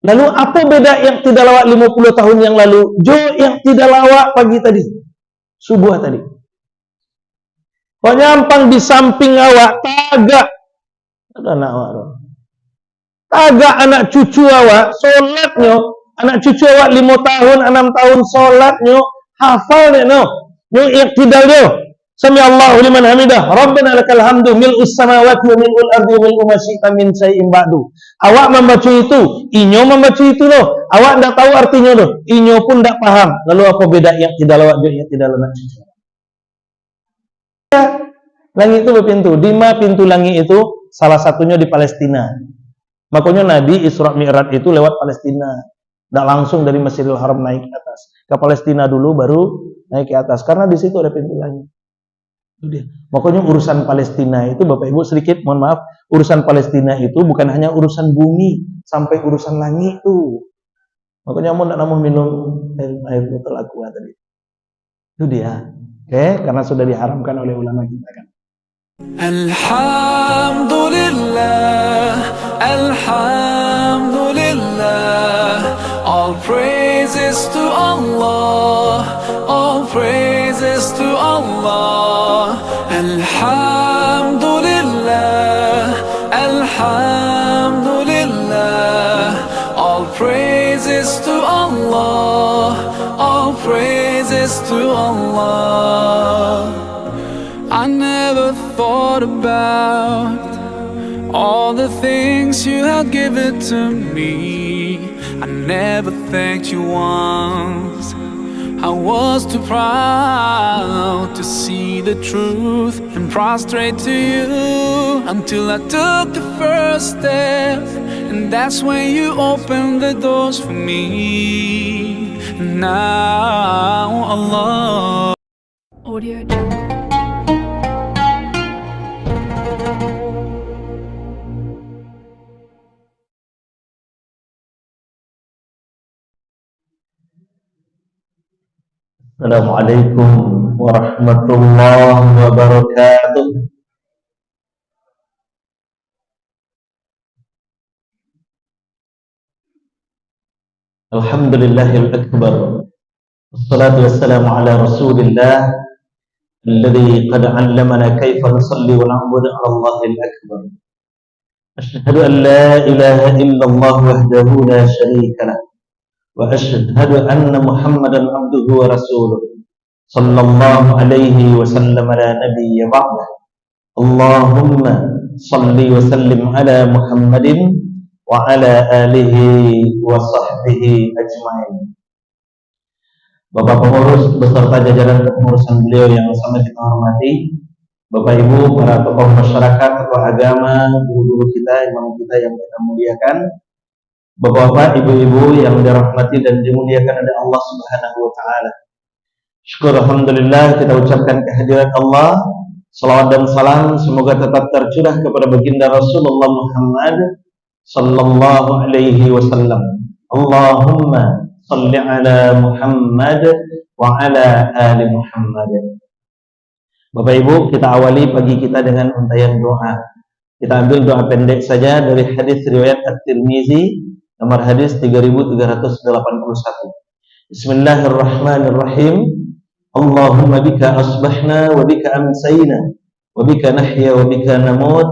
Lalu apa beda yang tidak lawak 50 tahun yang lalu? Jo yang tidak lawak pagi tadi, subuh tadi. Kau nyampang di samping awak, tagak. Ada anak awak dong. Tagak anak cucu awak, solatnya. Anak cucu awak 5 tahun, 6 tahun solatnya. Hafal deh no. Yang iktidal dia. Sami Allahu liman hamidah. Rabbana lakal hamdu mil'us samawati wa mil'ul ardi wa mil'u ma syi'ta min syai'in ba'du. Awak membaca itu, inyo membaca itu loh. Awak enggak tahu artinya loh. Inyo pun enggak paham. Lalu apa beda yang tidak lawak yang tidak anak cucu? Langit itu berpintu. Di mana pintu langit itu? Salah satunya di Palestina. Makanya Nabi Isra Mi'raj itu lewat Palestina. Tidak langsung dari Masjidil Haram naik ke atas. Ke Palestina dulu baru naik ke atas. Karena di situ ada pintu langit. Itu dia. Makanya urusan Palestina itu, Bapak Ibu sedikit mohon maaf, urusan Palestina itu bukan hanya urusan bumi, sampai urusan langit itu. Makanya mau tidak mau minum air botol aqua tadi. Itu dia. Oke, karena sudah diharamkan oleh ulama kita kan. Alhamdulillah, Alhamdulillah, all praises to Allah, all praises to Allah. Alhamdulillah, Alhamdulillah, all praises to Allah, all praises to Allah. I never thought about all the things you had given to me. I never thanked you once. I was too proud to see the truth and prostrate to you until I took the first step, and that's when you opened the doors for me. Now Allah. Audio Jungle. Assalamualaikum warahmatullahi wabarakatuh. Alhamdulillahil akbar. Wassalatu wassalamu ala Rasulillah alladzi qad 'allamana kaifa nusalli wa na'budu 'ala Allahil akbar. Asyhadu an la ilaha illallah wahdahu la syarika lah. Wa asyhadu anna Muhammadan abduhu wa rasuluh sallallahu alaihi wasallam ala nabiyya ba'da. Allahumma salli wa sallim ala Muhammadin wa ala alihi wa sahbihi ajma'in. Bapak pengurus beserta jajaran kepengurusan beliau yang sangat kita hormati, Bapak Ibu, para tokoh masyarakat, tokoh agama, guru-guru kita, imam kita yang kita muliakan, Bapak-bapak, ibu-ibu yang dirahmati dan dimuliakan oleh Allah Subhanahu wa taala. Syukur alhamdulillah kita ucapkan kehadirat Allah. Salawat dan salam semoga tetap tercurah kepada baginda Rasulullah Muhammad sallallahu alaihi wasallam. Allahumma salli ala Muhammad wa ala ali Muhammad. Bapak Ibu, kita awali pagi kita dengan untayan doa. Kita ambil doa pendek saja dari hadis riwayat At-Tirmizi nomor hadis 3381. Bismillahirrahmanirrahim. Allahumma bika asbahna wa bika amsayna wa bika nahya wa bika namut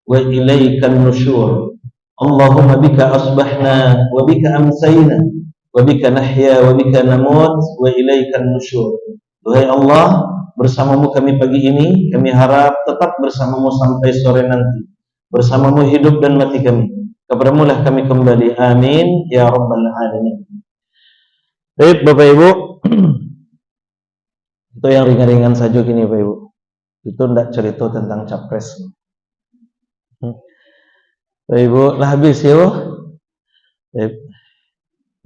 wa ilaikan nusyur. Allahumma bika asbahna wa bika amsayna wa bika nahya wa bika namut wa ilaikan nusyur. Duhai Allah, bersamamu kami pagi ini, kami harap tetap bersamamu sampai sore nanti. Bersamamu hidup dan mati kami. Kepadamu lah kami kembali. Amin ya rabbal alamin. Baik Bapak Ibu, itu yang ringan-ringan saja gini Bapak Ibu. Itu tidak cerita tentang capres. Bapak Ibu, lah habis ya.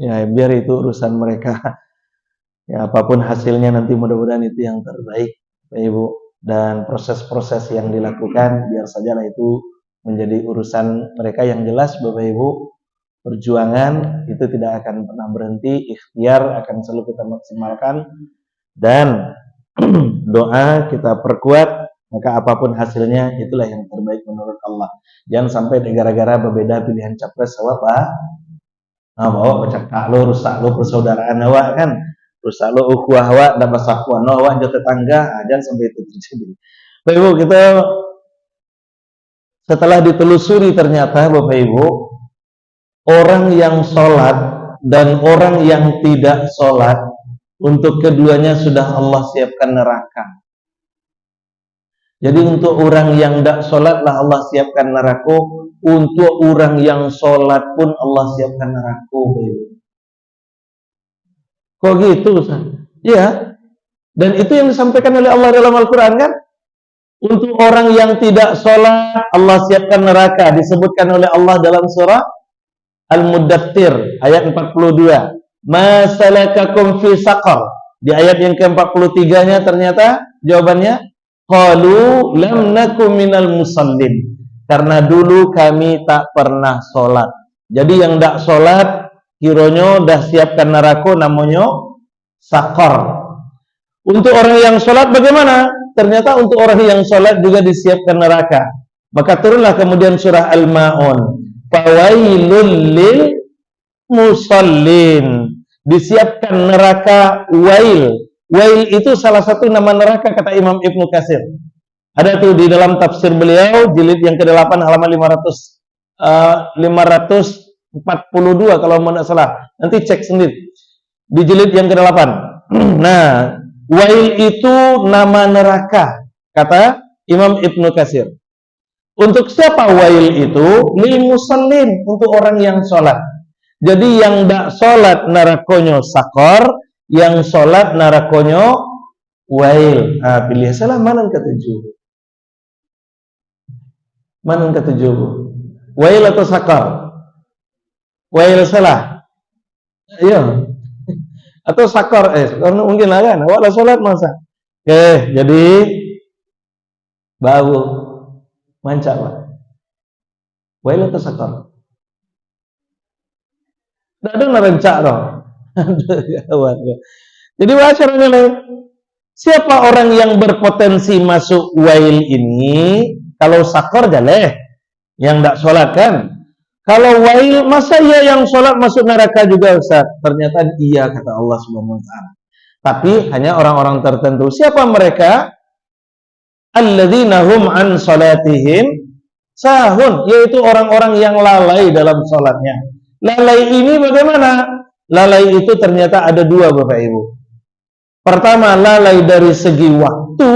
Ya biar itu urusan mereka. Ya apapun hasilnya nanti mudah-mudahan itu yang terbaik Bapak Ibu. Dan proses-proses yang dilakukan biar sajalah itu menjadi urusan mereka. Yang jelas Bapak Ibu, perjuangan itu tidak akan pernah berhenti, ikhtiar akan selalu kita maksimalkan, dan doa kita perkuat, maka apapun hasilnya itulah yang terbaik menurut Allah. Jangan sampai gara-gara berbeda pilihan capres apa Nah, bawa bercakap lo, rusak lo persaudaraan awak kan, rusak lo ukhuwah awak, dan persatuan awak jauh tetangga, aja sampai itu terjadi. Bapak Ibu, kita setelah ditelusuri ternyata Bapak Ibu, orang yang sholat dan orang yang tidak sholat, untuk keduanya sudah Allah siapkan neraka. Jadi untuk orang yang tidak sholat lah Allah siapkan neraka. Untuk orang yang sholat pun Allah siapkan neraka. Kok gitu Ustaz? Ya. Dan itu yang disampaikan oleh Allah dalam Al-Quran kan? Untuk orang yang tidak sholat Allah siapkan neraka. Disebutkan oleh Allah dalam surah Al-Muddathir ayat 42. Ma salakakum fi saqar. Di ayat yang ke-43-nya ternyata jawabannya qalu lam nakum minal musallin. Karena dulu kami tak pernah sholat. Jadi yang tak sholat kironyo dah siapkan neraka namanya sakor. Untuk orang yang sholat bagaimana? Ternyata untuk orang yang sholat juga disiapkan neraka. Maka turunlah kemudian surah Al-Ma'un. Fawailul lil musallin. Disiapkan neraka wail. Wail itu salah satu nama neraka kata Imam Ibnu Katsir. Ada tuh di dalam tafsir beliau jilid yang ke-8 halaman 542 kalau tidak salah. Nanti cek sendiri. Di jilid yang ke-8. Nah, wail itu nama neraka kata Imam Ibnu Katsir. Untuk siapa wail itu? Lil musallin, untuk orang yang sholat. Jadi yang tidak sholat nerakonyo sakor, yang sholat nerakonyo wail. Nah, pilih salah mana yang ketujuh? Mana yang ketujuh? Wail atau sakor? Wail salah. Iya. Atau sakor? Karena mungkin lah kan. Awak lah sholat masa. Oke, jadi bau mancak Pak. Wail atau sakor? Tidak ada ngerencak dong. Jadi caranya lain. Siapa orang yang berpotensi masuk wail ini? Kalau sakor jaleh, yang tidak sholat kan. Kalau wail, masa iya yang sholat masuk neraka juga Ustaz? Ternyata iya kata Allah Subhanahu wa taala. Tapi hanya orang-orang tertentu. Siapa mereka? Alladzina hum an sholatihim sahun, yaitu orang-orang yang lalai dalam sholatnya. Lalai ini bagaimana? Lalai itu ternyata ada dua Bapak Ibu. Pertama, lalai dari segi waktu,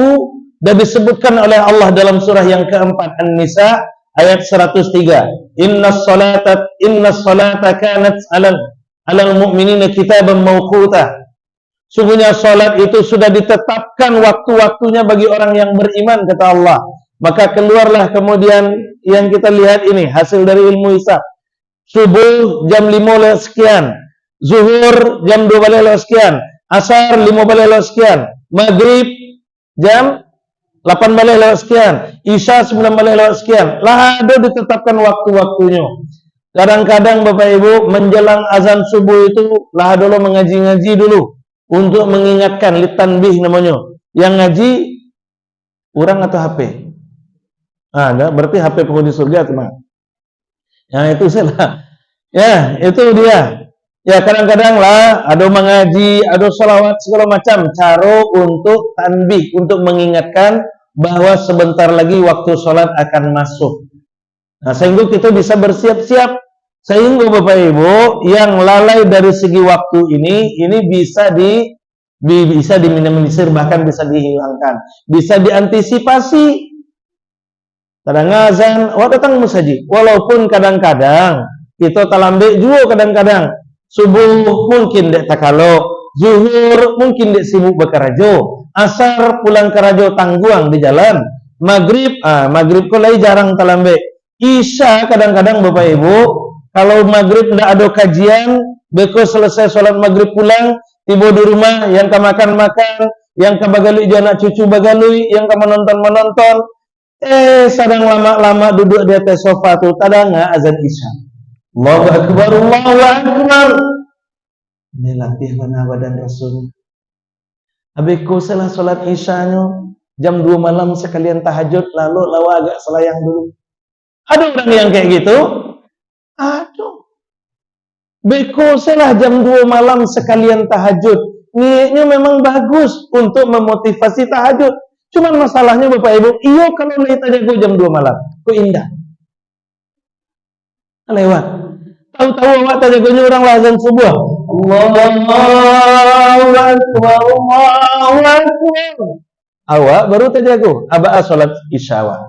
dan disebutkan oleh Allah dalam surah yang keempat An-Nisa ayat 103. Innas salata kanat alal mu'minina kitaban mawquta. Sungguhnya salat itu sudah ditetapkan waktu-waktunya bagi orang yang beriman kata Allah. Maka keluarlah kemudian yang kita lihat ini hasil dari ilmu hisab. Subuh jam 5 sekian, zuhur jam 12 sekian, asar 15 sekian, maghrib jam 8 sekian, isya 9 sekian. Lah ada ditetapkan waktu-waktunya. Kadang-kadang Bapak Ibu menjelang azan subuh itu lah dulu mengaji-ngaji dulu untuk mengingatkan litanbih namanya. Yang ngaji orang atau HP? Berarti HP penghuni surga teman. Ya itu salah. Ya itu dia. Ya kadang-kadang lah ada mengaji, ada salawat segala macam cara untuk tanbih, untuk mengingatkan bahwa sebentar lagi waktu sholat akan masuk. Nah sehingga kita bisa bersiap-siap. Sehingga Bapak Ibu yang lalai dari segi waktu ini bisa diminimalisir, bahkan bisa dihilangkan, bisa diantisipasi. Kadang azan, datang musaji. Walaupun kadang-kadang kita talambek juga kadang-kadang. Subuh mungkin dek takalo, zuhur mungkin dek sibuk bekerja, asar pulang kerja tangguang di jalan, maghrib kok lagi jarang talambek. Isya kadang-kadang Bapak Ibu, kalau maghrib tidak ada kajian, beko selesai sholat maghrib pulang, tiba di rumah, yang ke makan-makan, yang ke bagalui anak cucu bagalui, yang ke menonton-menonton. Sedang lama-lama duduk di atas sofa tuh, tadang azan isya. Allahu Akbar, Allahu Akbar. Ini latih mana badan Rasul. Abiku salah sholat isyanya jam 2 malam sekalian tahajud, lalu lawa agak selayang dulu. Ada orang yang kayak gitu? Aduh. Beko selah jam 2 malam sekalian tahajud. Niatnya memang bagus untuk memotivasi tahajud. Cuman masalahnya Bapak Ibu, iyo kalau lagi tanya gue jam 2 malam, kok indah. Lewat. Tahu-tahu awak tanya gue orang azan subuh. Allahu Akbar, Allahu Akbar. Awak baru tanya gue, abah salat isya awak.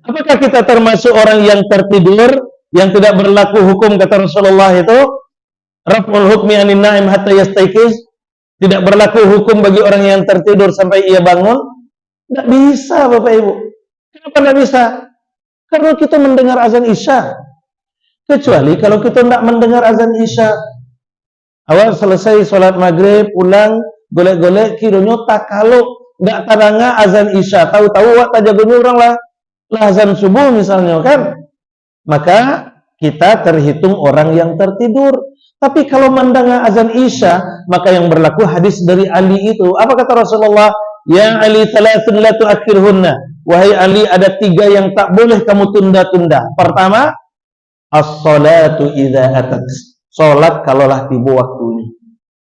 Apakah kita termasuk orang yang tertidur, yang tidak berlaku hukum kata Rasulullah itu? Raf'ul hukmi anin na'im hatta yastayqiz. Tidak berlaku hukum bagi orang yang tertidur sampai ia bangun? Tidak bisa Bapak Ibu. Kenapa tidak bisa? Karena kita mendengar azan isya. Kecuali kalau kita tidak mendengar azan isya. Awal selesai sholat maghrib, pulang, golek-golek, kiranya tak kalau tidak taranga azan isya. Tahu-tahu wak tajagonya orang lah azan subuh misalnya kan. Maka kita terhitung orang yang tertidur. Tapi kalau mendengar azan isya, maka yang berlaku hadis dari Ali itu. Apa kata Rasulullah? Ya Ali thalathun la tu'akhirhunna. Wahai Ali, ada 3 yang tak boleh kamu tunda-tunda. Pertama, as-salatu idza atat. Salat kalaulah tiba waktunya.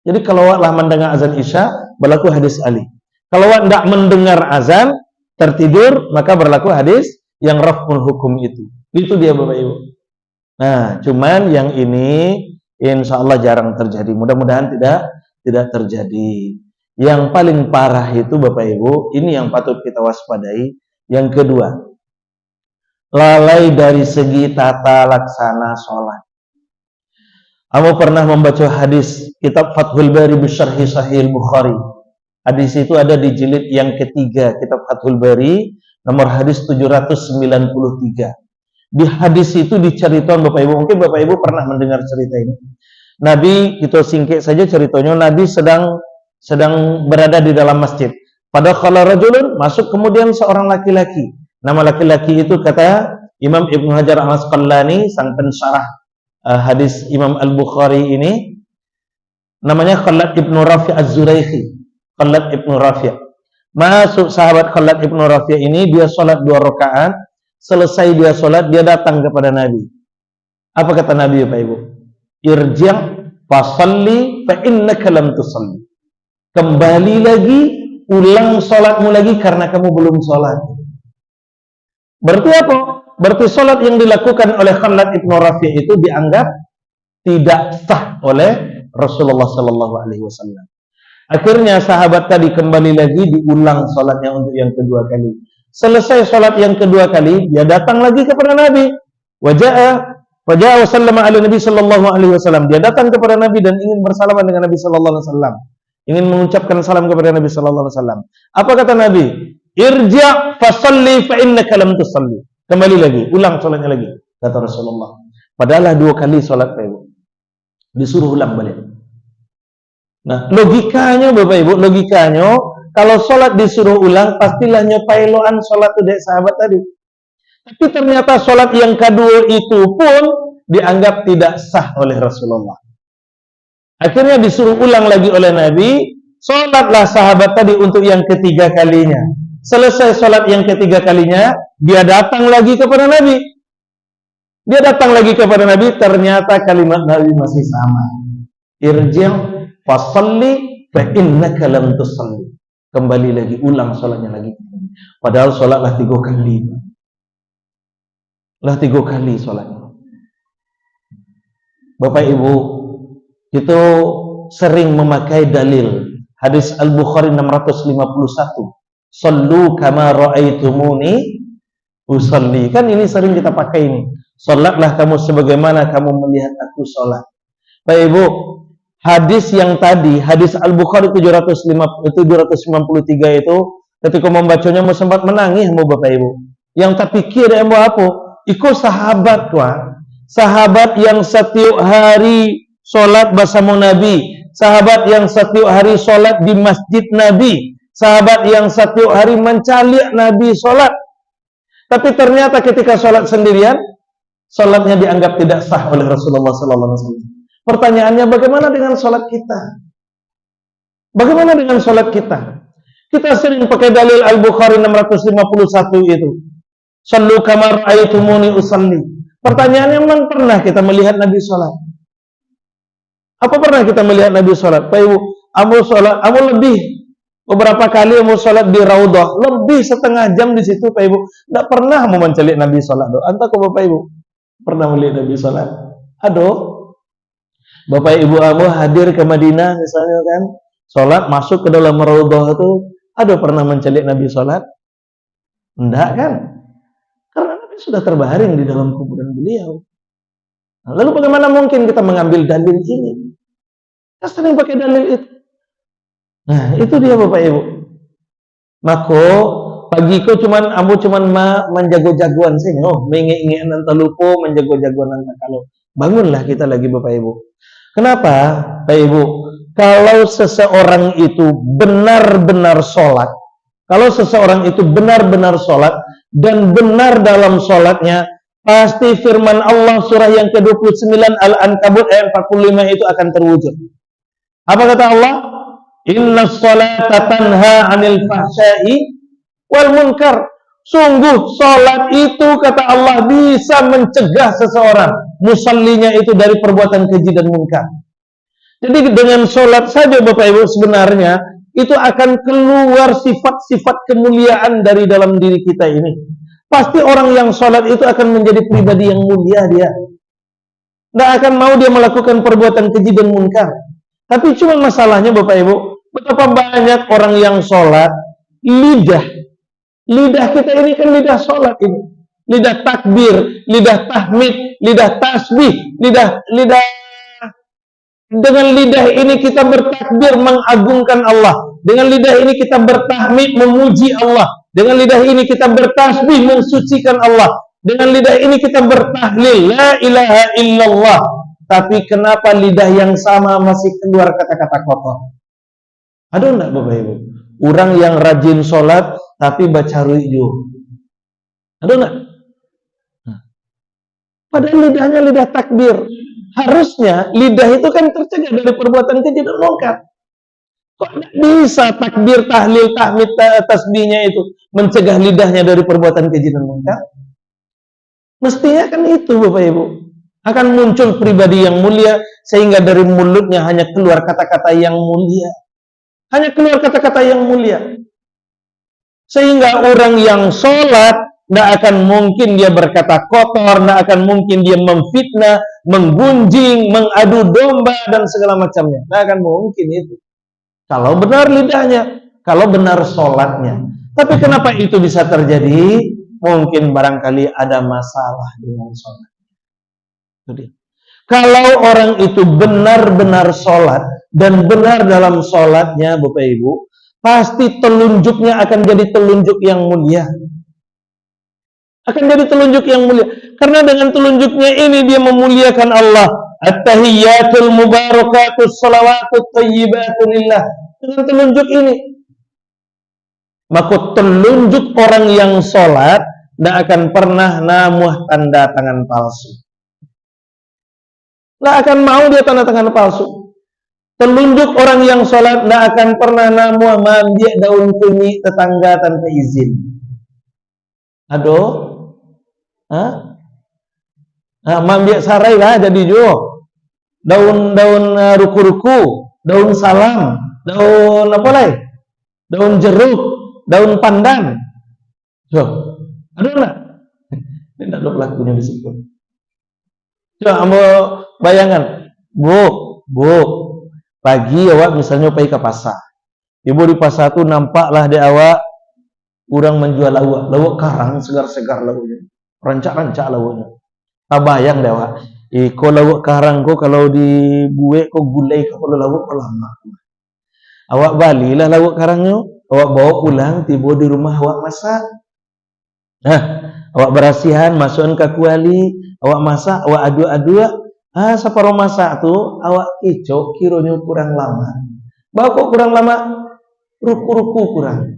Jadi kalau awaklah mendengar azan isya, berlaku hadis Ali. Kalau awak tidak mendengar azan, tertidur, maka berlaku hadis yang raf'ul hukum itu. Itu dia Bapak Ibu. Nah, cuman yang ini insya Allah jarang terjadi. Mudah-mudahan tidak terjadi. Yang paling parah itu Bapak Ibu, ini yang patut kita waspadai. Yang kedua, lalai dari segi tata laksana sholat. Kamu pernah membaca hadis kitab Fathul Bari Bisyarhi Sahih Bukhari. Hadis itu ada di jilid yang ketiga kitab Fathul Bari, nomor hadis 793. Di hadis itu diceritakan Bapak Ibu, mungkin Bapak Ibu pernah mendengar cerita ini. Nabi, kita singkir saja ceritanya, Nabi sedang berada di dalam masjid. Pada khala rajulun, masuk kemudian seorang laki-laki. Nama laki-laki itu kata Imam Ibnu Hajar Al-Asqalani, sang pensyarah hadis Imam Al-Bukhari ini, namanya Khalad Ibnu Rafi' Az-Zuraikhi. Khalad Ibnu Rafi'. Masuk sahabat Khalad Ibnu Rafi' ini, dia sholat 2 rakaat. Selesai dia sholat, dia datang kepada Nabi. Apa kata Nabi Bapak Ibu? Irji' fasalli fa innaka lam tusalli. Kembali lagi, ulang sholatmu lagi karena kamu belum sholat. Berarti apa? Berarti sholat yang dilakukan oleh Khalad Ibnu Rafi' itu dianggap tidak sah oleh Rasulullah Sallallahu Alaihi Wasallam. Akhirnya sahabat tadi kembali lagi, diulang sholatnya untuk yang kedua kali. Selesai sholat yang kedua kali, dia datang lagi kepada Nabi. Waja'a wasallama ala Nabi Sallallahu Alaihi Wasallam. Dia datang kepada Nabi dan ingin bersalaman dengan Nabi Sallallahu Alaihi Wasallam. Ingin mengucapkan salam kepada Nabi Sallallahu Alaihi Wasallam. Apa kata Nabi? Irji' fasalli fa innaka lam tusalli. Kembali lagi, ulang sholatnya lagi, kata Rasulullah. Padahal 2 kali sholat Bapak Ibu. Disuruh ulang balik. Nah, logikanya Bapak Ibu, logikanya kalau sholat disuruh ulang, pastilah nyopailoan sholat itu dari sahabat tadi. Tapi ternyata sholat yang kedua itu pun dianggap tidak sah oleh Rasulullah. Akhirnya disuruh ulang lagi oleh Nabi. Sholatlah sahabat tadi untuk yang ketiga kalinya. Selesai sholat yang ketiga kalinya, dia datang lagi kepada Nabi. Dia datang lagi kepada Nabi, ternyata kalimat Nabi masih sama. Irji' fasalli fa innaka lam tusalli. Kembali lagi, ulang sholatnya lagi. Padahal sholatlah 3 kali. Lah 3 kali sholatnya. Bapak Ibu, itu sering memakai dalil hadis Al-Bukhari 651. Sallu kama ra'aitumuni usalli. Kan ini sering kita pakai ini. Salatlah kamu sebagaimana kamu melihat aku salat. Bapak Ibu, hadis yang tadi, hadis Al-Bukhari 793 itu, ketika membacanya mau sempat menangis mau Bapak Ibu. Yang tak pikir mau apa? Iku sahabat wah. Sahabat yang setiap hari salat bersama Nabi. Sahabat yang setiap hari salat di masjid Nabi. Sahabat yang setiap hari mencaliak Nabi sholat. Tapi ternyata ketika sholat sendirian, sholatnya dianggap tidak sah oleh Rasulullah SAW. Pertanyaannya, bagaimana dengan sholat kita? Bagaimana dengan sholat kita? Kita sering pakai dalil Al-Bukhari 651 itu. Sallu kama ra'aitumuni usalli. Pertanyaannya, memang pernah kita melihat Nabi sholat? Apa pernah kita melihat Nabi sholat? Pak Ibu, Amu sholat, Amu lebih beberapa kali Amu sholat di Raudhah, lebih setengah jam di situ, Pak Ibu. Tidak pernah mau mencelik Nabi sholat. Entah kok Bapak Ibu pernah melihat Nabi sholat? Aduh, Bapak Ibu Amu hadir ke Madinah misalnya kan, sholat masuk ke dalam Raudhah itu, aduh pernah mencelik Nabi sholat? Enggak kan? Karena Nabi sudah terbaring di dalam kuburan beliau. Lalu bagaimana mungkin kita mengambil dalil ini? Kita sering pakai dalil itu. Nah, itu dia Bapak Ibu. Maka pagiku Amu cuman menjago-jagoan sini. Oh, mengingat nanti lupa menjago-jagoan nanti kalau bangunlah kita lagi Bapak Ibu. Kenapa, Bapak Ibu? Kalau seseorang itu benar-benar sholat, kalau seseorang itu benar-benar sholat dan benar dalam sholatnya, pasti firman Allah surah yang ke-29 Al-Ankabut ayat 45 itu akan terwujud. Apa kata Allah? Inna sholata tanha 'anil fahsya'i wal munkar. Sungguh sholat itu kata Allah bisa mencegah seseorang musallinya itu dari perbuatan keji dan munkar. Jadi dengan sholat saja Bapak Ibu sebenarnya itu akan keluar sifat-sifat kemuliaan dari dalam diri kita ini. Pasti orang yang sholat itu akan menjadi pribadi yang mulia dia. Tidak akan mau dia melakukan perbuatan keji dan munkar. Tapi cuma masalahnya Bapak Ibu, betapa banyak orang yang sholat, lidah kita ini kan lidah sholat ini. Lidah takbir, lidah tahmid, lidah tasbih, dengan lidah ini kita bertakbir mengagungkan Allah. Dengan lidah ini kita bertahmid memuji Allah. Dengan lidah ini kita bertasbih mensucikan Allah. Dengan lidah ini kita bertahlil la ilaha illallah. Tapi kenapa lidah yang sama masih keluar kata-kata kotor? Ada enggak Bapak Ibu? Orang yang rajin sholat tapi baca rujuk. Ada enggak? Padahal lidahnya lidah takbir. Harusnya lidah itu kan tercegah dari perbuatan keji dan munkar. Kok tidak bisa takbir, tahlil, tahmid, tasbihnya itu mencegah lidahnya dari perbuatan keji dan munkar? Mestinya kan itu Bapak Ibu. Akan muncul pribadi yang mulia sehingga dari mulutnya hanya keluar kata-kata yang mulia. Hanya keluar kata-kata yang mulia. Sehingga orang yang sholat tidak akan mungkin dia berkata kotor, tidak akan mungkin dia memfitnah, menggunjing, mengadu domba dan segala macamnya. Tidak akan mungkin itu. Kalau benar lidahnya, kalau benar sholatnya. Tapi kenapa itu bisa terjadi? Mungkin barangkali ada masalah dengan sholat. Kalau orang itu benar-benar sholat dan benar dalam sholatnya, Bapak Ibu, pasti telunjuknya akan jadi telunjuk yang mulia. Akan jadi telunjuk yang mulia. Karena dengan telunjuknya ini dia memuliakan Allah. At-tahiyyatul mubarakatus salawatut thayyibatu lillah. Dengan telunjuk ini, maka telunjuk orang yang sholat tidak akan pernah namuh tanda tangan palsu. Tidak akan mau dia tanda tangan palsu. Telunjuk orang yang sholat tidak akan pernah namuh mambiak daun kunyit tetangga tanpa izin. Aduh, mambiak sarai lah jadi jo. Daun-daun ruku-ruku, daun salam, daun apa lagi? Daun jeruk, daun pandan. So, ada enggak? Ini tidak ada pelakunya di situ. Coba ambo bayangan, bu, pagi awak misalnya pergi ke pasar. Ibu di pasar tu nampaklah di awak orang menjual lawak karang segar-segar lawaknya, rancak-rancak lawaknya. Tabayang deh awak. Ko lawak karang ko kalau dibuat ko gulai ko kalau lawak lama. Awak balilah lawak karangnya, awak bawa pulang, tiba di rumah awak masak. Awak berasihan, masukkan ke kuali, awak masak, awak aduk-aduk. Separuh masak tu, awak kicok, kiranya kurang lama. Bawa kok kurang lama? Ruku-ruku kurang.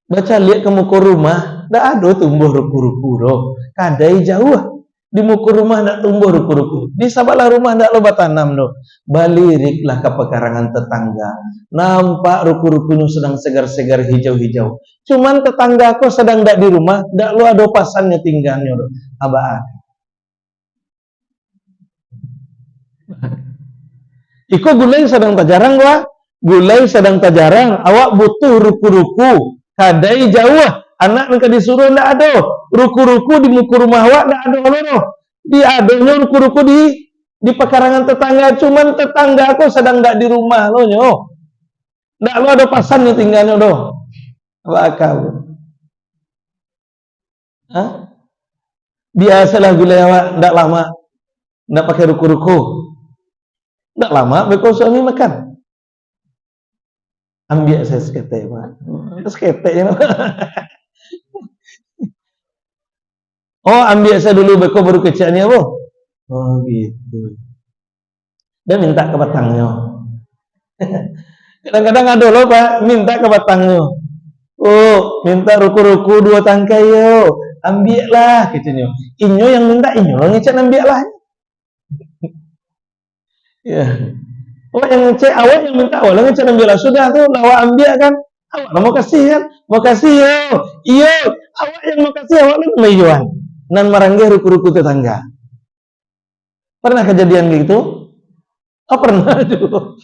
Baca lihat ke muka rumah, dah ada tumbuh ruku-ruku roh. Kadai jauh. Di muka rumah ndak tumbuh ruku-ruku. Di sabalah rumah ndak loba tanam do. Baliriklah ke pekarangan tetangga. Nampak ruku-rukunya sedang segar-segar hijau-hijau. Cuman tetangga aku sedang ndak di rumah, ndak lu ada pasannya tinggalnya do. Abah. Iko gulai sedang tajarang gua. Gulai sedang tajarang. Awak butuh ruku-ruku. Kadai jauh. Anak mereka disuruh ndak ada. Ruku-ruku di muka rumah awak ndak ada lono. Di adanya ruku-ruku di pekarangan tetangga, cuman tetangga aku sedang ndak di rumah lo nyo. Ndak lo ada pasannya tinggalnya do. Apa akal? Hah? Biasalah gulai awak ndak lama. Ndak pakai ruku-ruku. Ndak lama bekal suami makan. Ambil saya sekete, Pak. Sekete ya. Oh, ambil saya dulu beko baru kecaknya, Bu. Oh, gitu. Dan minta ke batangnya. Kadang-kadang ada loh, Pak, minta ke batangnya. Oh, minta ruku-ruku 2 tangkai yo. Ambil lah, gitu. Inyo yang minta inyo, lo ngecek ambil lah. Ya. Oh, yang ngecek awak yang minta awak, lo ngecek ambil lah. Sudah tuh, awak ambil kan. Awak mau kasih kan? Mau kasih yo. Iyo, awak yang mau kasih awak lo mayuan. Nan marangge ruku-ruku tetangga. Pernah kejadian gitu? Oh pernah dulu.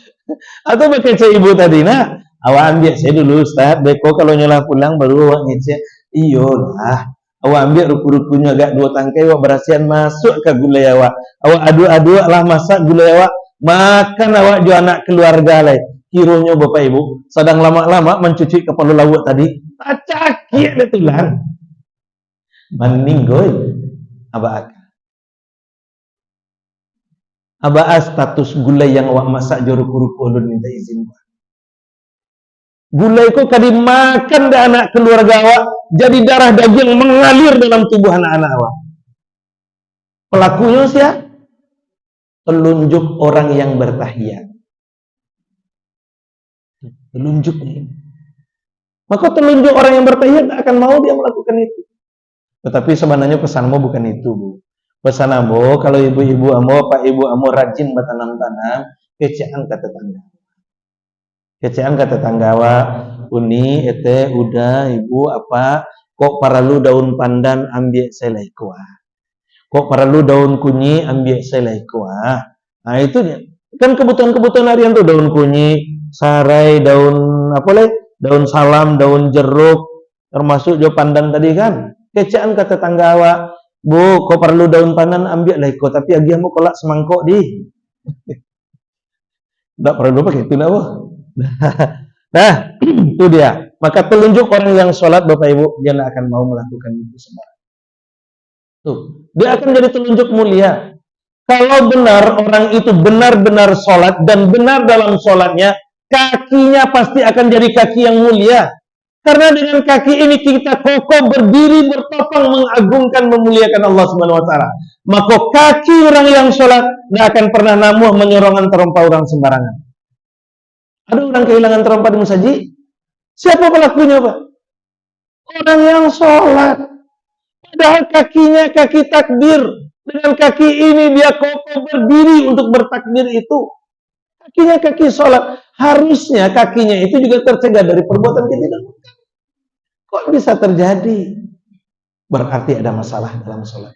Atau bekece ibu tadi nak, awak ambil saya dulu Ustaz, beko kalau nyolah pulang baru awak ngecek. Iyo lah, awak ambil ruku-rukunya agak 2 tangkai, awak berasihan masuk ke gulai awak. Awak aduk-aduk lah masak gulai awak, makan awak jo anak keluarga lai. Kironya bapak ibu, sedang lama-lama mencuci kepala lawak tadi, acakik dia tulang. Meninggoy Abah status gulai yang awak masak ruku-ruku ulun minta izin. Gulai ku kadi makan dah anak keluarga awak, jadi darah daging mengalir dalam tubuh anak-anak awak. Pelakunya siapa? Telunjuk orang yang bertahiyat. Telunjuknya. Maka telunjuk orang yang bertahiyat akan mau dia melakukan itu. Tetapi sebenarnya pesanmu bukan itu, Bu. Pesan ambo, kalau ibu-ibu ambo, pak ibu ambo rajin bertanam-tanam, kecean ke tetangga. Kecean ke tetangga awak, uni, ete, udah, ibu, apa, kok paralu daun pandan ambil selai kuah. Kok paralu daun kunyi ambil selai kuah. Nah itu dia. Kan kebutuhan-kebutuhan harian tuh daun kunyi, sarai, daun apa lagi? Daun salam, daun jeruk, termasuk jo pandan tadi kan. Kecaan kata tetangga awak, Bu, kau perlu daun pandan ambil lah ikut, tapi agi mau kolak semangkok di. Tak perlu pakai itu lah, Bu. Nah, itu dia. Maka telunjuk orang yang sholat, Bapak Ibu, dia tidak akan mau melakukan itu semua. Tuh, dia akan jadi telunjuk mulia. Kalau benar orang itu benar-benar sholat dan benar dalam sholatnya, kakinya pasti akan jadi kaki yang mulia. Karena dengan kaki ini kita kokoh berdiri bertopang mengagungkan memuliakan Allah Subhanahu wa taala. Maka kaki orang yang sholat tidak akan pernah namuh menyorongkan terompa orang sembarangan. Ada orang kehilangan terompa di musaji? Siapa pelakunya, Pak? Orang yang sholat. Padahal kakinya kaki takbir. Dengan kaki ini dia kokoh berdiri untuk bertakbir itu. Kakinya kaki sholat. Harusnya kakinya itu juga tercegah dari perbuatan ketidak. Kok bisa terjadi? Berarti ada masalah dalam sholat.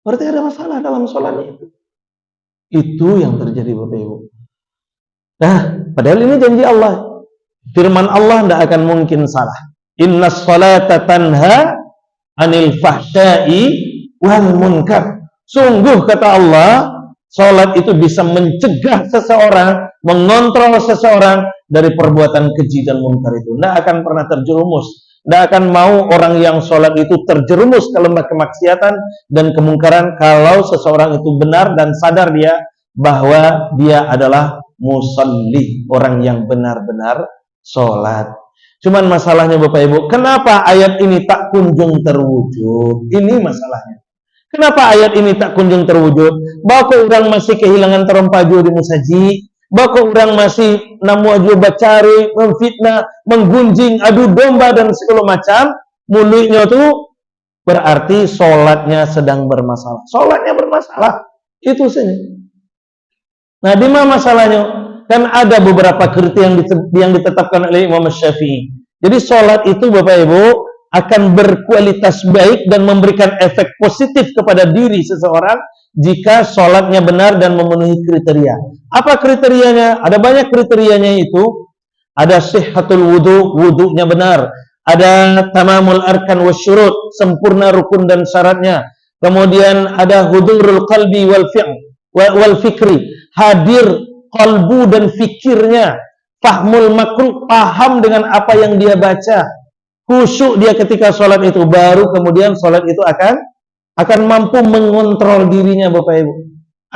Berarti ada masalah dalam sholatnya itu. Itu yang terjadi, Bapak Ibu. Nah, padahal ini janji Allah. Firman Allah tidak akan mungkin salah. Inna sholata tanha anil fahsyai wal munkar. Sungguh kata Allah, sholat itu bisa mencegah seseorang, mengontrol seseorang dari perbuatan keji dan munkar itu. Tidak akan pernah terjerumus. Tidak akan mau orang yang sholat itu terjerumus ke lembah kemaksiatan dan kemungkaran kalau seseorang itu benar dan sadar dia bahwa dia adalah musalli, orang yang benar-benar sholat. Cuman masalahnya Bapak Ibu, kenapa ayat ini tak kunjung terwujud? Ini masalahnya. Kenapa ayat ini tak kunjung terwujud? Bahwa orang masih kehilangan terompa di musaji, bahwa orang masih namu aju bacari, memfitnah, menggunjing, adu domba dan segala macam. Mulutnya tuh berarti sholatnya sedang bermasalah. Sholatnya bermasalah, itu saja. Nah, di mana masalahnya? Kan ada beberapa kriteria yang ditetapkan oleh Imam Syafi'i. Jadi sholat itu Bapak Ibu akan berkualitas baik dan memberikan efek positif kepada diri seseorang jika sholatnya benar dan memenuhi kriteria. Apa kriterianya? Ada banyak kriterianya itu. Ada sihhatul wudu, wudunya benar. Ada tamamul arkan wasyurut, sempurna rukun dan syaratnya. Kemudian ada hudurul qalbi wal fikri, hadir qalbu dan fikirnya. Fahmul makruh, paham dengan apa yang dia baca. Khusyuk dia ketika sholat itu, baru kemudian sholat itu akan mampu mengontrol dirinya Bapak Ibu.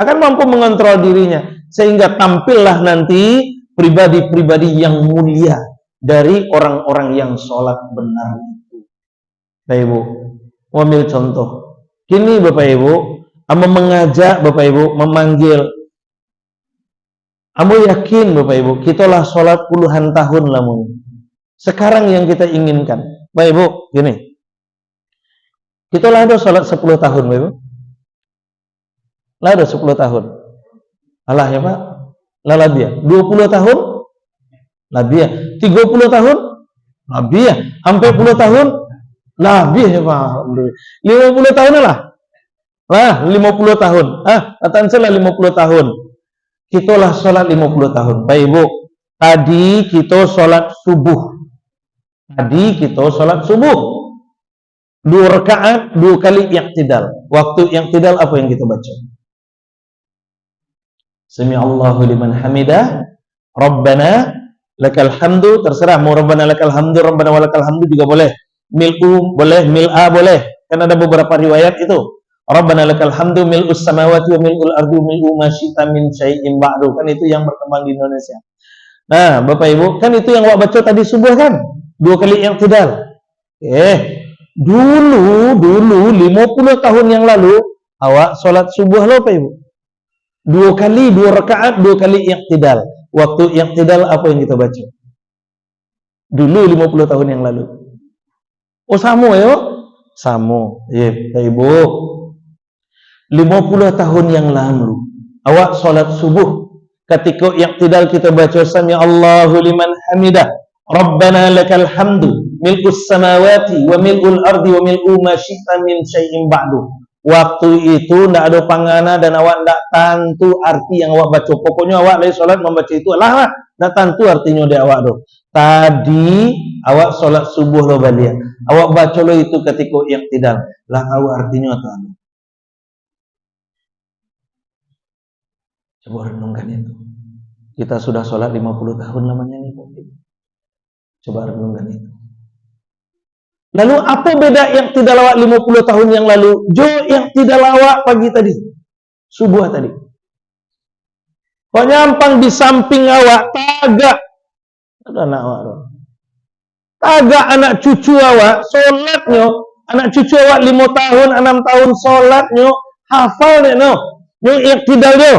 Akan mampu mengontrol dirinya. Sehingga tampillah nanti pribadi-pribadi yang mulia dari orang-orang yang sholat benar itu. Bapak Ibu, ambil contoh. Kini Bapak Ibu, mengajak Bapak Ibu, memanggil. Kamu yakin Bapak Ibu, kitalah sholat puluhan tahun lamun. Sekarang yang kita inginkan. Bapak Ibu, gini. Kitalah ada sholat 10 tahun Bapak Ibu. Lah ada 10 tahun. Alah ya Pak. Lah dia 20 tahun, labia 30 tahun, labia sampai 10 tahun, labia ya Pak. 50 tahun lah. 50 tahun. Katakan salah 50 tahun. Kitalah sholat 50 tahun. Baik Ibu, tadi kita sholat subuh. Tadi kita sholat subuh. 2 rakaat, 2 kali i'tidal. Waktu i'tidal apa yang kita baca? Sami'allahu liman hamidah, Rabbana lakal hamdu, terserah mau Rabbana lakal hamdu, Rabbana walakal hamdu juga boleh. Mil'u boleh, mil'a boleh. Kan ada beberapa riwayat itu. Rabbana lakal hamdu mil'us samawati wa mil'ul ardu mil'u ma syi'ta min syai'in ba'du. Kan itu yang berkembang di Indonesia. Nah, Bapak Ibu, kan itu yang awak baca tadi subuh kan? 2 kali i'tidal. Dulu 50 tahun yang lalu awak sholat subuh loh Bapak Ibu. 2 kali, 2 rakaat, 2 kali i'tidal. Waktu i'tidal apa yang kita baca? Dulu 50 tahun yang lalu. Oh sama ya? Sama. Bapak Ibu. 50 tahun yang lalu awak sholat subuh. Ketika i'tidal kita baca Sami Allahu liman hamidah, Rabbana lakal hamdu mil'us samawati wa mil'ul ardi wa mil'u ma syi'ta min syai'in ba'du. Waktu itu tidak ada pangana dan awak tidak tantu arti yang awak baca. Pokoknya awak lagi sholat membaca itu Allah lah. Tidak tantu artinya dia awak tu. Tadi awak sholat subuh lo balik. Awak baca lo itu ketika i'tidal. Lah awak artinya apa? Coba renungkan itu. Kita sudah sholat 50 tahun lamanya nih. Coba renungkan itu. Lalu apa beda yang tidak lawak 50 tahun yang lalu? Yang tidak lawak pagi tadi. Subuh tadi. Kau nyampang di samping awak. Tagak. Ada anak awak. Tagak anak cucu awak. Solatnya. Anak cucu awak 5 tahun, 6 tahun. Solatnya. Hafal deh. Yang tidak dia.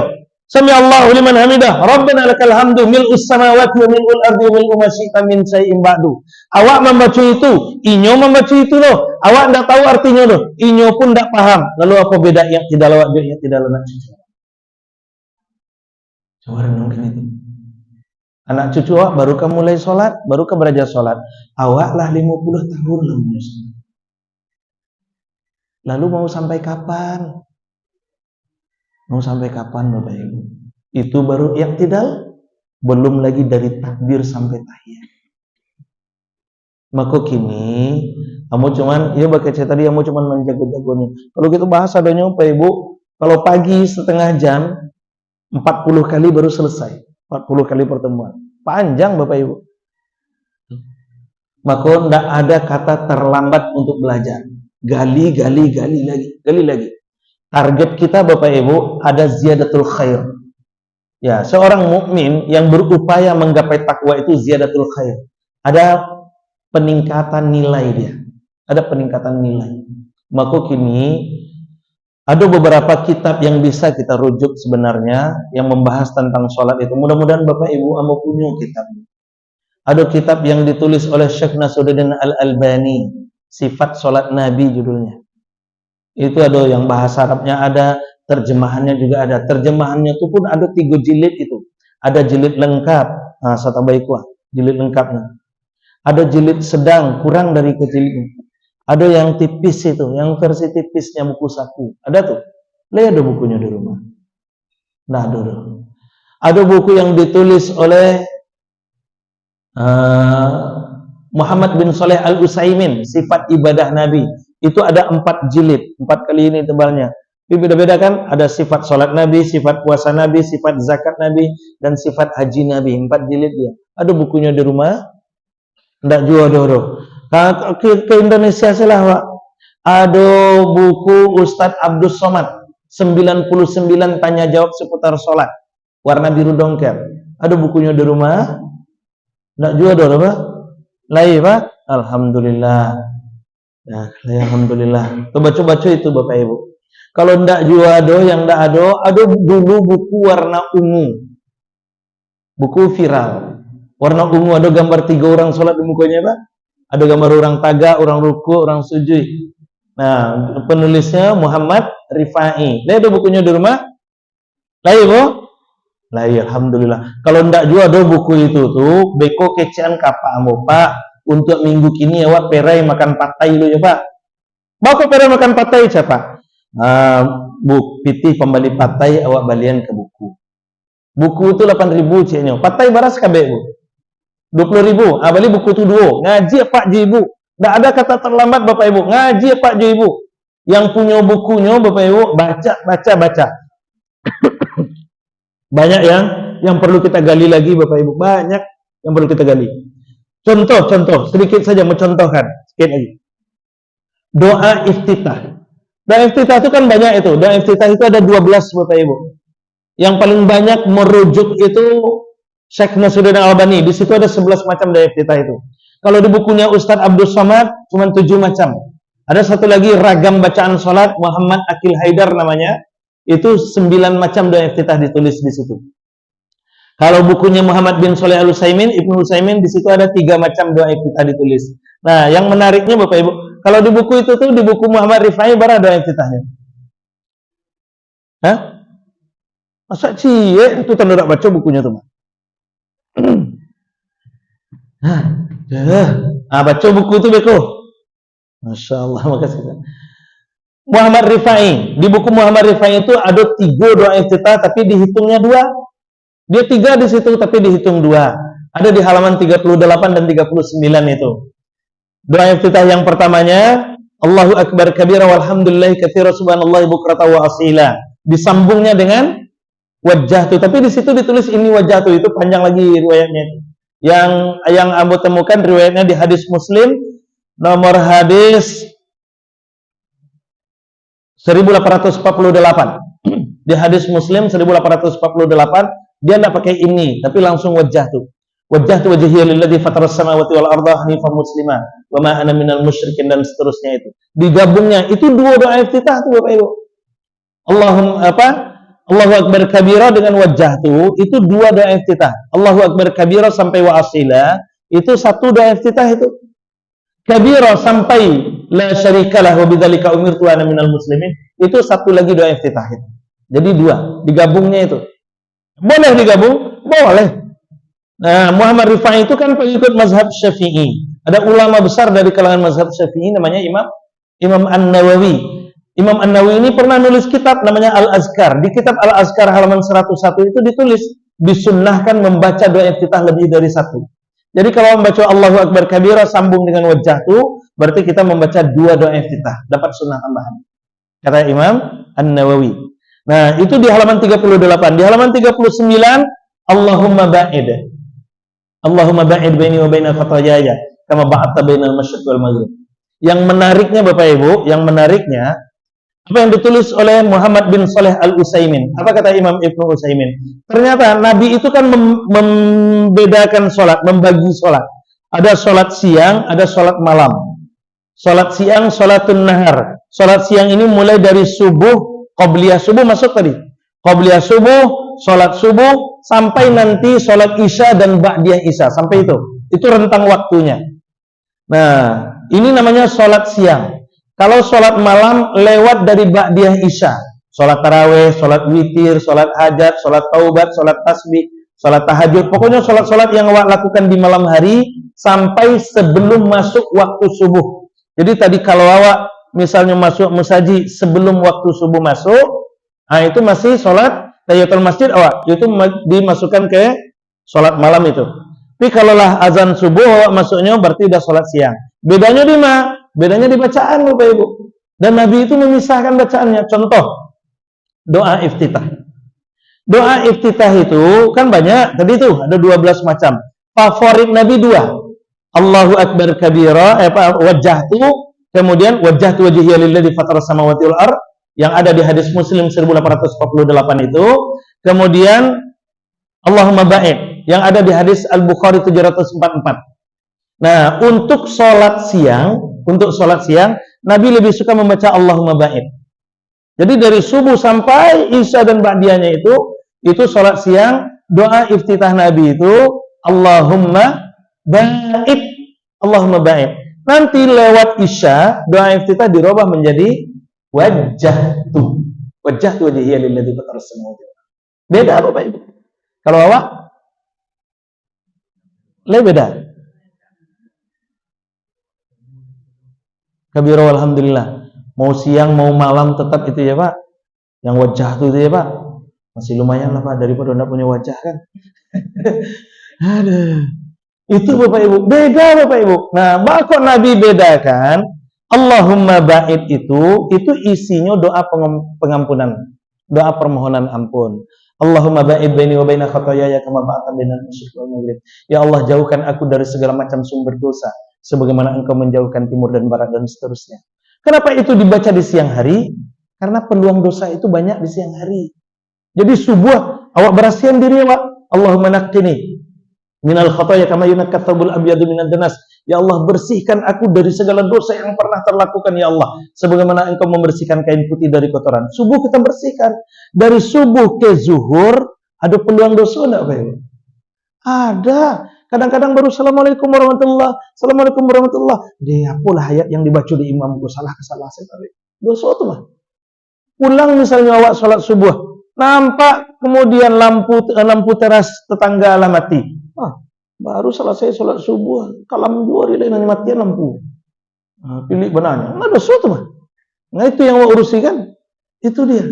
Sami Allahu liman hamidah, Rabbana lakal hamdu mil'us samawati wa mil'ul ardi wa mil'u ma syi'ta min syai'in ba'du. Awak membaca itu, inyo membaca itu loh. Awak tidak tahu artinya loh. Inyo pun tidak paham. Lalu apa beda yang tidak lawak yang tidak anak cucu? Coba renungkan itu. Anak cucu awak baru kamu mulai sholat, baru kamu belajar sholat. Awak lah 50 tahun lalu. Lalu mau sampai kapan? Mau sampai kapan Bapak Ibu? Itu baru i'tidal, belum lagi dari takbir sampai tahiyat. Maka kini kamu cuman, ya baca tadi kamu cuman menjaga-jaga nih. Kalau kita bahas adanya Bapak Ibu, kalau pagi setengah jam 40 kali baru selesai. 40 kali pertemuan. Panjang Bapak Ibu. Maka tidak ada kata terlambat untuk belajar. Gali lagi. Target kita Bapak Ibu ada ziyadatul khair. Ya, seorang mukmin yang berupaya menggapai takwa itu ziyadatul khair. Ada peningkatan nilai dia. Ada peningkatan nilai. Maka kini ada beberapa kitab yang bisa kita rujuk sebenarnya yang membahas tentang sholat itu. Mudah-mudahan Bapak Ibu amu punya kitab. Ada kitab yang ditulis oleh Syekh Nasruddin Al-Albani, Sifat Sholat Nabi judulnya. Itu ada yang bahasa Arabnya ada, terjemahannya juga ada. Terjemahannya itu pun ada 3 jilid itu. Ada jilid lengkap, nah satabaikwa, jilid lengkapnya. Ada jilid sedang, kurang dari kecilnya. Ada yang tipis itu, yang versi tipisnya buku saku. Ada tuh. Lihat ada bukunya di rumah. Nah, ada buku yang ditulis oleh Muhammad bin Shalih Al-Utsaimin, Sifat Ibadah Nabi. Itu ada 4 jilid, 4 kali ini tebalnya. Beda-beda kan? Ada sifat sholat Nabi, sifat puasa Nabi, sifat zakat Nabi, dan sifat haji Nabi. 4 jilid dia. Ada bukunya di rumah. Ndak jual doro. Ke Indonesia salah, Pak. Ada buku Ustadz Abdus Somad, 99 tanya jawab seputar sholat, warna biru dongker. Ada bukunya di rumah. Ndak jual doro, Pak. Lai, Pak. Alhamdulillah. Ya, alhamdulillah. Baca-baca itu Bapak Ibu. Kalau ndak jual do, yang ndak ada dulu buku warna ungu. Buku viral. Warna ungu, ada gambar 3 orang sholat di mukanya, Pak. Ada gambar orang taga, orang ruku, orang sujud. Nah, penulisnya Muhammad Rifai. Lihat bukunya di rumah. Lai, Bu? Lai, alhamdulillah. Kalau ndak jual do buku itu tuh, beko kecean kapamu, Pak. Untuk minggu kini awak perai makan patai lu ya, Pak. Mau ke perai makan patai siapa? Bu pitih pembali patai awak balian ke buku. Buku itu 8.000 ciknya. Patai baras kabeh, Bu. 20.000. Bali buku itu 2. Ngaji Pak Ibu. Enggak ada kata terlambat Bapak Ibu. Ngaji Pak Ibu. Yang punya bukunya Bapak Ibu baca. Banyak yang perlu kita gali lagi Bapak Ibu. Banyak yang perlu kita gali. Contoh, sedikit saja mencontohkan. Sedikit lagi. Doa iftitah. Doa iftitah itu kan banyak itu. Doa iftitah itu ada 12 Bapak Ibu. Yang paling banyak merujuk itu Syekh Nasruddin Al-Albani. Di situ ada 11 macam doa iftitah itu. Kalau di bukunya Ustadz Abdus Somad cuma 7 macam. Ada satu lagi ragam bacaan salat Muhammad Akil Haidar namanya. Itu 9 macam doa iftitah ditulis di situ. Kalau bukunya Muhammad bin Shalih Al-Utsaimin, Ibnu Utsaimin, di situ ada 3 macam doa iftitah ditulis. Nah, yang menariknya Bapak Ibu, kalau di buku itu tuh, di buku Muhammad Rifai bara doa iftitahnya. Hah? Masa cie itu tanda baca bukunya tuh, Mas. Baca buku itu beko. Masya Allah, makasih. Muhammad Rifai, di buku Muhammad Rifai itu ada 3 doa iftitah, tapi dihitungnya 2. Dia 3 di situ, tapi dihitung 2. Ada di halaman 38 dan 39 itu. Doa iftitah yang pertamanya, Allahu Akbar kabira walhamdulillahi katsira subhanallahi bukrata wa asila. Disambungnya dengan wajjahtu, tapi di situ ditulis ini wajjahtu, itu panjang lagi riwayatnya. Yang Abu temukan riwayatnya di hadis Muslim nomor hadis 1848. Di hadis Muslim 1848 dia tidak pakai ini, tapi langsung wajjahtu. Wajjahtu wajhiya lilladzi fataras samawati wal arda hanifan musliman wa ma ana minal musyrikin, dan seterusnya itu. Digabungnya itu 2 doa iftitah tuh Bapak Ibu. Allahu Akbar kabira dengan wajjahtu itu 2 doa iftitah. Allahu Akbar kabira sampai wa asila itu 1 doa iftitah itu. Kabira sampai la syarikalah wa bidzalika umirtu ana minal muslimin itu 1 lagi doa iftitah itu. Jadi 2, digabungnya itu. Boleh digabung? Boleh. Nah, Muhammad Rifai itu kan pengikut mazhab Syafi'i. Ada ulama besar dari kalangan mazhab Syafi'i namanya Imam An-Nawawi. Imam An-Nawawi ini pernah nulis kitab namanya Al-Azkar. Di kitab Al-Azkar halaman 101 itu ditulis disunnahkan membaca doa iftitah lebih dari 1. Jadi kalau membaca Allahu Akbar kabira sambung dengan wajjahtu, berarti kita membaca 2 doa iftitah, dapat sunnah tambahan. Kata Imam An-Nawawi. Nah, itu di halaman 38. Di halaman 39, Allahumma ba'id baini wa baina khataayaya kama ba'adta bainal masyriq wal maghrib. Yang menariknya Bapak Ibu, apa yang ditulis oleh Muhammad bin Shalih Al-Utsaimin. Apa kata Imam Ibnu Utsaimin? Ternyata Nabi itu kan membedakan sholat, membagi sholat. Ada sholat siang, ada sholat malam. Sholat siang, sholatun nahar. Sholat siang ini mulai dari subuh, Qobliyah subuh masuk tadi. Qobliyah subuh, sholat subuh, sampai nanti sholat isya dan ba'diyah isya. Sampai itu. Itu rentang waktunya. Nah, ini namanya sholat siang. Kalau sholat malam lewat dari ba'diyah isya, sholat tarawih, sholat witir, sholat hajat, sholat taubat, sholat tasbih, sholat tahajud, pokoknya sholat-sholat yang awak lakukan di malam hari sampai sebelum masuk waktu subuh. Jadi tadi kalau awak misalnya masuk musaji sebelum waktu subuh masuk, nah itu masih sholat tahiyatul masjid awak, itu dimasukkan ke sholat malam itu. Tapi kalaulah azan subuh awak masuknya berarti udah sholat siang. Bedanya di mana? Bedanya di bacaan, Bapak Ibu. Dan Nabi itu memisahkan bacaannya. Contoh, doa iftitah. Doa iftitah itu kan banyak. Tadi itu ada 12 macam. Favorit Nabi 2. Allahu Akbar kabira, wajjahtu, kemudian wajjahtu wajhiya lilladzi fatara samawati wal ardh yang ada di hadis Muslim 1848 itu. Kemudian Allahumma ba'id yang ada di hadis Al-Bukhari 744. Nah, untuk sholat siang, Nabi lebih suka membaca Allahumma ba'id. Jadi dari subuh sampai isya dan ba'diyahnya itu sholat siang, doa iftitah Nabi itu Allahumma ba'id, Allahumma ba'id. Nanti lewat isya, doa iftitah dirubah menjadi wajjahtu wajhiya lilladzi fatara samawati wal ardh. Beda Bapak Ibu. Kalau awak beda. Kabira alhamdulillah. Mau siang mau malam tetap itu ya Pak. Yang wajah itu ya Pak. Masih lumayan lah Pak daripada enggak punya wajah kan. Aduh. Itu Bapak Ibu. Beda Bapak Ibu. Nah, kok Nabi bedakan? Allahumma ba'id itu isinya doa pengampunan. Doa permohonan ampun. Allahumma ba'id baini wa baina khataayaya kama ba'adta bainal masyriqi wal maghrib. Ya Allah, jauhkan aku dari segala macam sumber dosa sebagaimana Engkau menjauhkan timur dan barat dan seterusnya. Kenapa itu dibaca di siang hari? Karena peluang dosa itu banyak di siang hari. Jadi subuh awak berasihan diri awak. Allahumma naqqini minal khataaya kama yunaqqa thawbul abyadu minad danas. Ya Allah, bersihkan aku dari segala dosa yang pernah terlakukan ya Allah, sebagaimana Engkau membersihkan kain putih dari kotoran. Subuh kita bersihkan. Dari subuh ke zuhur ada peluang dosa enggak, Pak? Ada. Kadang-kadang baru assalamualaikum warahmatullah, assalamualaikum warahmatullah. Dia pula ayat yang dibaca di imamku salah saya tadi. Dosa itu mah. Pulang misalnya awak sholat subuh, nampak kemudian lampu teras tetangga lah mati. Baru selesai sholat subuh, kalam dua rilai nanti matian lampu. Pilih benarnya. Nah dosa itu mah. Nah itu yang awak urusi kan? Itu dia.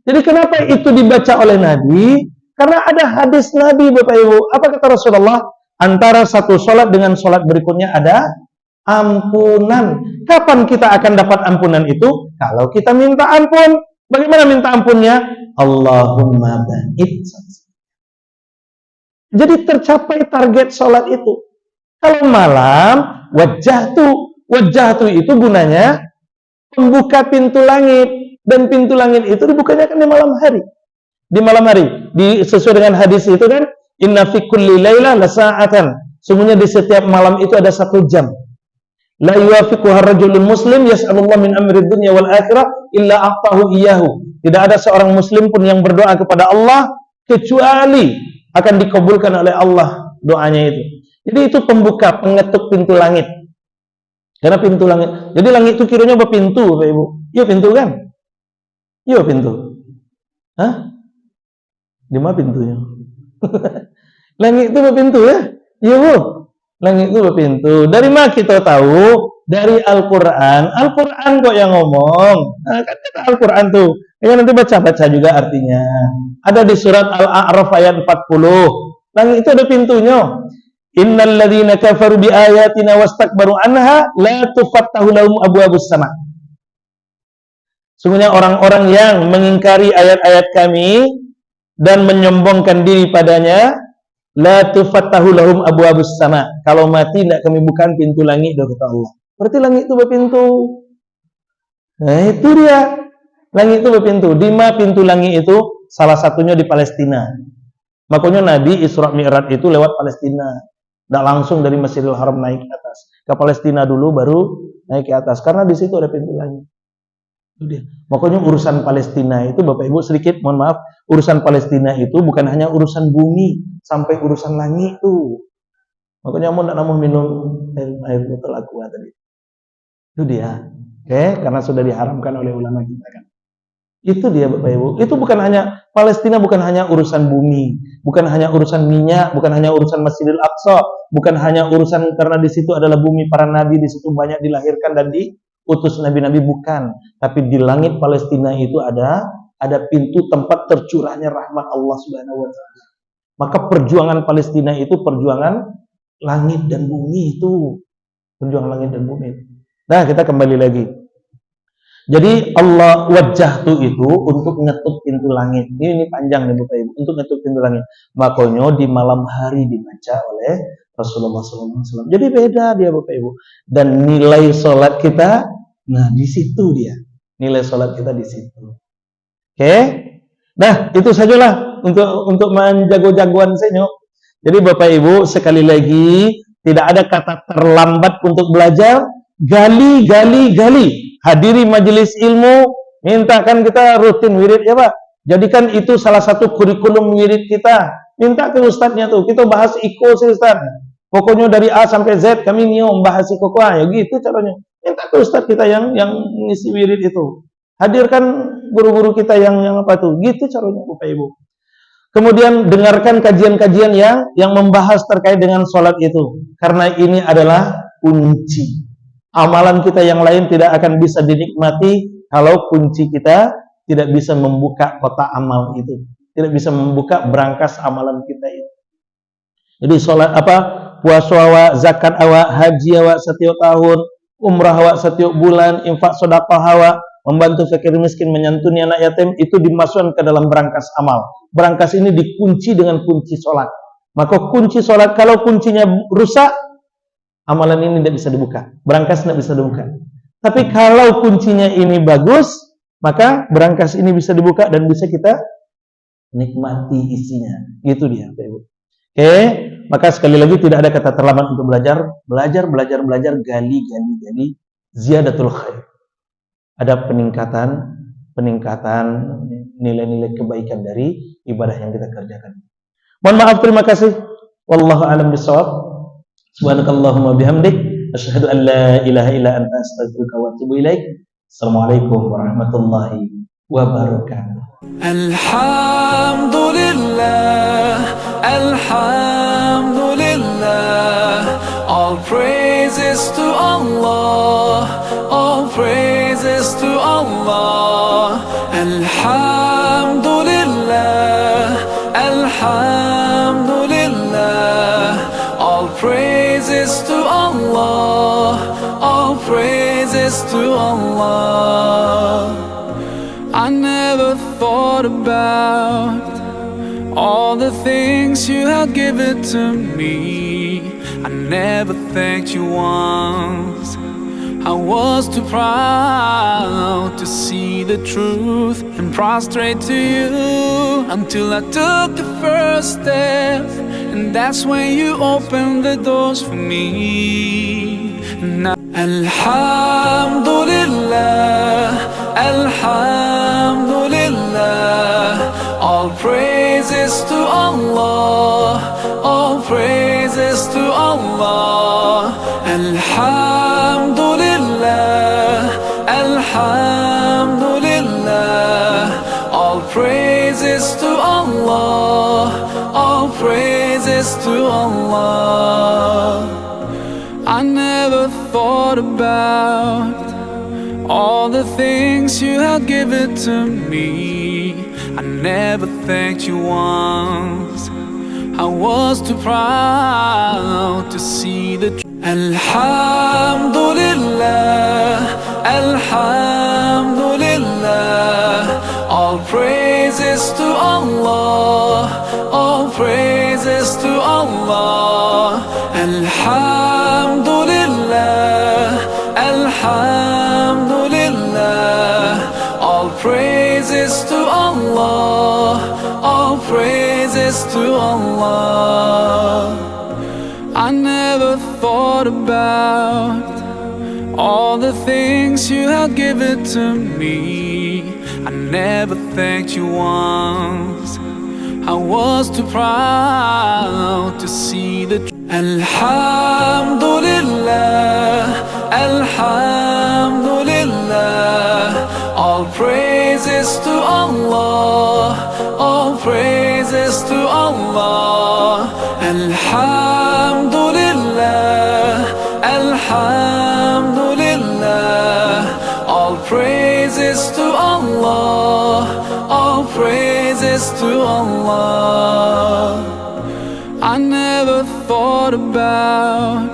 Jadi kenapa itu dibaca oleh Nabi? Karena ada hadis Nabi Bapak Ibu. Apa kata Rasulullah? Antara satu sholat dengan sholat berikutnya ada ampunan. Kapan kita akan dapat ampunan itu? Kalau kita minta ampun. Bagaimana minta ampunnya? Allahumma ba'id. Jadi tercapai target sholat itu. Kalau malam, wajjahtu itu gunanya membuka pintu langit. Dan pintu langit itu dibukanya kan di malam hari. Di malam hari. Sesuai dengan hadis itu kan, inna fi kulli laila lasa'atan. Sungguhnya di setiap malam itu ada 1 jam. La yuwafiquha rajulun muslim yas'alullah min amri dunya wal akhirah illa a'tahu iyyahu. Tidak ada seorang muslim pun yang berdoa kepada Allah kecuali akan dikabulkan oleh Allah doanya itu. Jadi itu pembuka, pengetuk pintu langit. Karena pintu langit. Jadi langit itu kiranya berpintu, Bapak Ibu. Iya pintu kan? Iya pintu. Hah? Di mana pintunya? Langit itu berpintu ya? Iya Bu. Langit itu berpintu. Dari mana kita tahu? Dari Al-Quran. Al-Quran kok yang ngomong. Nah, kan Al-Quran tuh. Ya, nanti baca-baca juga artinya. Ada di surat Al-A'raf ayat 40. Langit itu ada pintunya. Innal ladzina kafaru bi ayatina wastakbaru anha la tufattahu lahum abwabus sama. Sungguhnya orang-orang yang mengingkari ayat-ayat kami dan menyombongkan diri padanya, la tufattahu lahum abwabus sama. Kalau mati tidak kami bukan pintu langit dari kata Allah. Berarti langit itu berpintu. Nah, itu dia. Langit itu berpintu. Di mana pintu langit itu? Salah satunya di Palestina. Makanya Nabi Isra Mi'raj itu lewat Palestina. Tidak langsung dari Masjidil Haram naik ke atas. Ke Palestina dulu baru naik ke atas. Karena di situ ada pintu langit. Itu dia. Makanya urusan Palestina itu, Bapak Ibu sedikit mohon maaf, urusan Palestina itu bukan hanya urusan bumi, sampai urusan langit itu. Makanya mau tidak mau minum air botol aqua tadi. Itu dia. Karena sudah diharamkan oleh ulama kita kan. Itu dia Bapak Ibu. Itu bukan hanya Palestina, bukan hanya urusan bumi, bukan hanya urusan minyak, bukan hanya urusan Masjidil Aqsa, bukan hanya urusan karena di situ adalah bumi para nabi, di situ banyak dilahirkan dan diutus nabi-nabi, bukan. Tapi di langit Palestina itu ada pintu tempat tercurahnya rahmat Allah Subhanahu wa taala. Maka perjuangan Palestina itu perjuangan langit dan bumi itu. Perjuangan langit dan bumi itu. Nah, kita kembali lagi. Jadi Allah wajjahtu itu untuk ngetuk pintu langit. Ini panjang nih Bapak Ibu, untuk ngetuk pintu langit. Makanya di malam hari dibaca oleh Rasulullah SAW. Jadi beda dia Bapak Ibu. Dan nilai sholat kita, nah di situ dia. Nilai sholat kita di situ. Oke? Nah, itu sajalah untuk menjago-jagoan saya. Jadi Bapak Ibu, sekali lagi tidak ada kata terlambat untuk belajar. Gali. Hadiri majelis ilmu, mintakan kita rutin wirid ya Pak. Jadikan itu salah satu kurikulum wirid kita. Minta ke ustadznya tuh, kita bahas iko sih Ustaz. Pokoknya dari A sampai Z kami bahas iko ya gitu caranya. Minta ke ustadz kita yang ngisi wirid itu. Hadirkan guru-guru kita yang apa tuh? Gitu caranya Bapak Ibu. Kemudian dengarkan kajian-kajian yang membahas terkait dengan sholat itu. Karena ini adalah kunci. Amalan kita yang lain tidak akan bisa dinikmati kalau kunci kita tidak bisa membuka kotak amal itu. Tidak bisa membuka brankas amalan kita itu. Jadi sholat apa? Puasa awak, zakat awak, haji awak setiap tahun, umrah awak setiap bulan, infak sedekah awak, membantu fakir miskin, menyantuni anak yatim, itu dimasukkan ke dalam brankas amal. Brankas ini dikunci dengan kunci sholat. Maka kunci sholat, kalau kuncinya rusak, amalan ini tidak bisa dibuka. Brankas tidak bisa dibuka. Tapi kalau kuncinya ini bagus, maka brankas ini bisa dibuka dan bisa kita nikmati isinya. Gitu dia, Bapak Ibu. Oke, maka sekali lagi tidak ada kata terlambat untuk belajar, gali, ziyadatul khair. Ada peningkatan nilai-nilai kebaikan dari ibadah yang kita kerjakan. Mohon maaf, terima kasih. Wallahu a'lam bishawab. Subhanakallahumma bihamdik, asyhadu an la ilaha illa anta, astaghfiruka wa atubu ilaik. Assalamualaikum warahmatullahi wabarakatuh. Alhamdulillah, all praises to Allah, all praises to Allah. Alhamdulillah, alhamdulillah, all praises to Allah, all praises to Allah. I never thought about all the things you had given to me. I never thanked you once. I was too proud to see the truth and prostrate to you until I took the first step, and that's when you opened the doors for me. Now, Alhamdulillah, Alhamdulillah, all praises to Allah, all praises to Allah. Alhamdulillah, alhamdulillah, all praises to Allah, all praises to Allah. I never thought about all the things you had given to me. I never thanked you once. I was too proud to see the truth. Alhamdulillah, alhamdulillah, all praises to Allah, all praises to Allah. Alhamdulillah, alhamdulillah, all praises to Allah, all praises to Allah. I never thought about all the things you had given to me. I never thanked you once. I was too proud to see the truth. Alhamdulillah, alhamdulillah, all praises to Allah, all praises to Allah. Alhamdulillah, Alhamdulillah, all praises to Allah, all praises to Allah. I never thought about